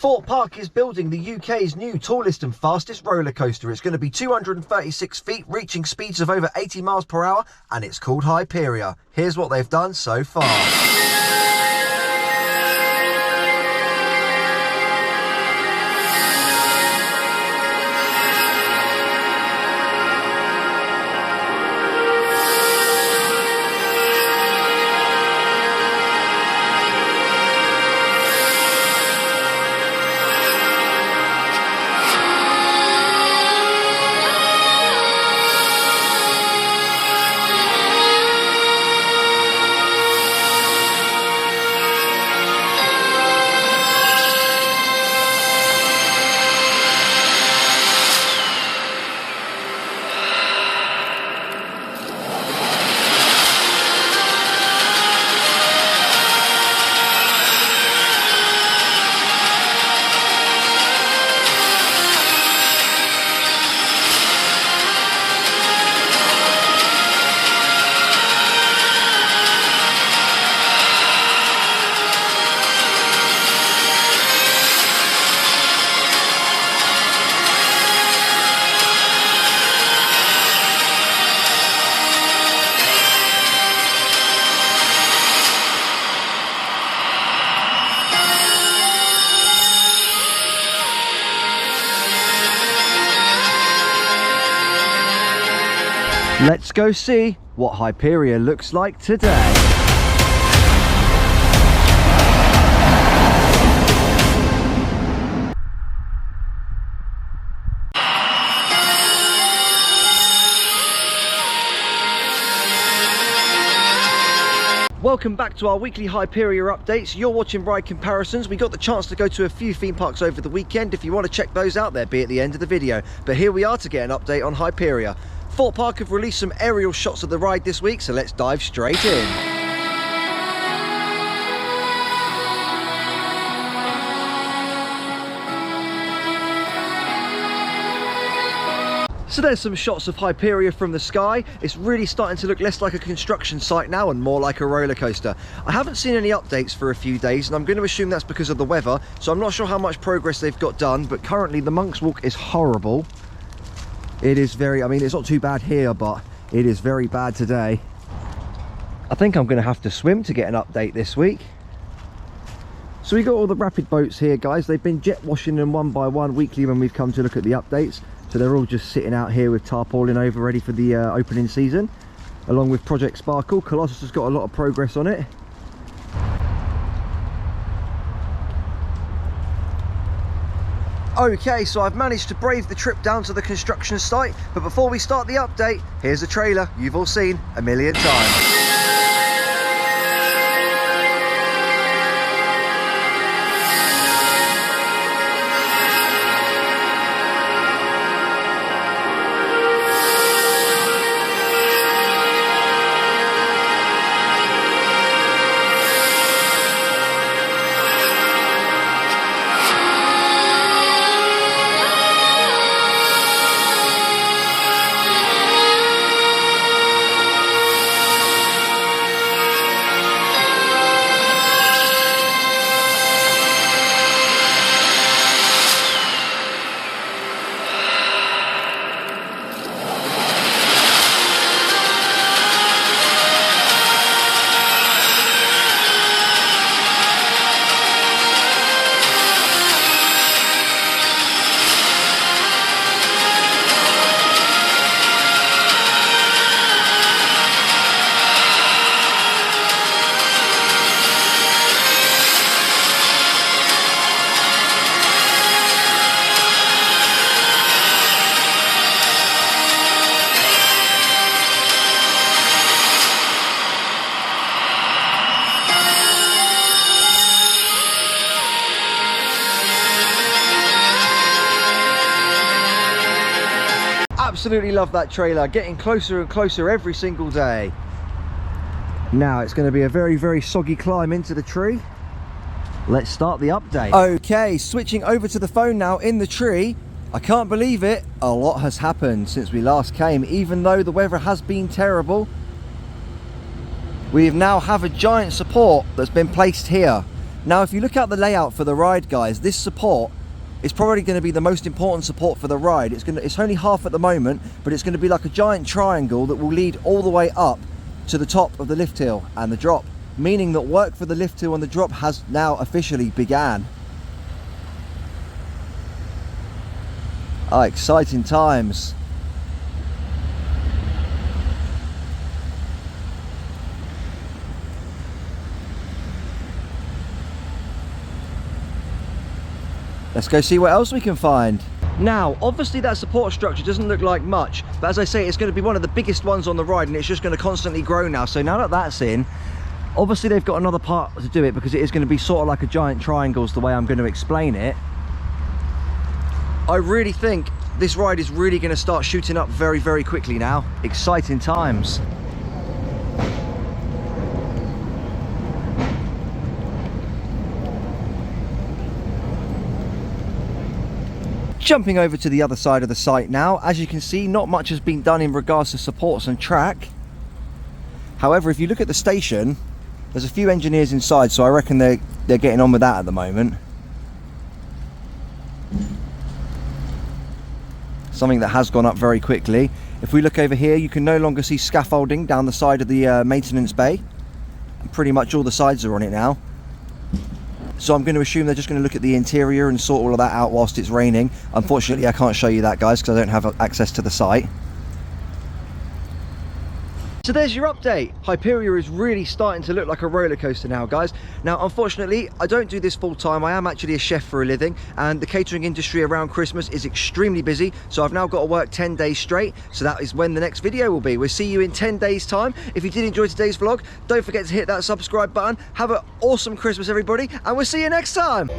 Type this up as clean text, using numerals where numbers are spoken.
Thorpe Park is building the UK's new tallest and fastest roller coaster. It's going to be 236 feet, reaching speeds of over 80 miles per hour, and it's called Hyperia. Here's what they've done so far. Let's go see what Hyperia looks like today. Welcome back to our weekly Hyperia updates. You're watching Ride Comparisons. We got the chance to go to a few theme parks over the weekend. If you want to check those out, they'll be at the end of the video. But here we are to get an update on Hyperia. Thorpe Park have released some aerial shots of the ride this week, so let's dive straight in. So there's some shots of Hyperia from the sky. It's really starting to look less like a construction site now and more like a roller coaster. I haven't seen any updates for a few days, and I'm going to assume that's because of the weather, so I'm not sure how much progress they've got done, but currently the Monk's Walk is horrible. It is very, I mean, it's not too bad here, but it is very bad today. I think I'm going to have to swim to get an update this week. So we got all the rapid boats here, guys. They've been jet washing them one by one weekly when we've come to look at the updates. So they're all just sitting out here with tarpaulin over, ready for the opening season. Along with Project Sparkle, Colossus has got a lot of progress on it. Okay, so I've managed to brave the trip down to the construction site, but before we start the update, here's a trailer you've all seen a million times. Absolutely love that trailer, getting closer and closer every single day. Now it's going to be a very, very soggy climb into the tree. Let's start the update. Okay, switching over to the phone now in the tree. I can't believe it, a lot has happened since we last came. Even though the weather has been terrible, we now have a giant support that's been placed here. Now, if you look at the layout for the ride, guys, this support is probably going to be the most important support for the ride. It's only half at the moment, but it's going to be like a giant triangle that will lead all the way up to the top of the lift hill and the drop, meaning that work for the lift hill and the drop has now officially began. Ah, exciting times. Let's go see what else we can find. Now, obviously that support structure doesn't look like much, but as I say, it's going to be one of the biggest ones on the ride, and it's just going to constantly grow now. So now that that's in, obviously they've got another part to do it, because it is going to be sort of like a giant triangle is the way I'm going to explain it. I really think this ride is really going to start shooting up very, very quickly now. Exciting times. Jumping over to the other side of the site now, as you can see, not much has been done in regards to supports and track. However, if you look at the station, there's a few engineers inside, so I reckon they're getting on with that at the moment. Something that has gone up very quickly. If we look over here, you can no longer see scaffolding down the side of the maintenance bay. Pretty much all the sides are on it now. So I'm going to assume they're just going to look at the interior and sort all of that out whilst it's raining. Unfortunately, I can't show you that, guys, because I don't have access to the site. So there's your update. Hyperia is really starting to look like a roller coaster now, guys. Now, unfortunately, I don't do this full time. I am actually a chef for a living, and the catering industry around Christmas is extremely busy. So I've now got to work 10 days straight. So that is when the next video will be. We'll see you in 10 days time. If you did enjoy today's vlog, don't forget to hit that subscribe button. Have an awesome Christmas, everybody, and we'll see you next time.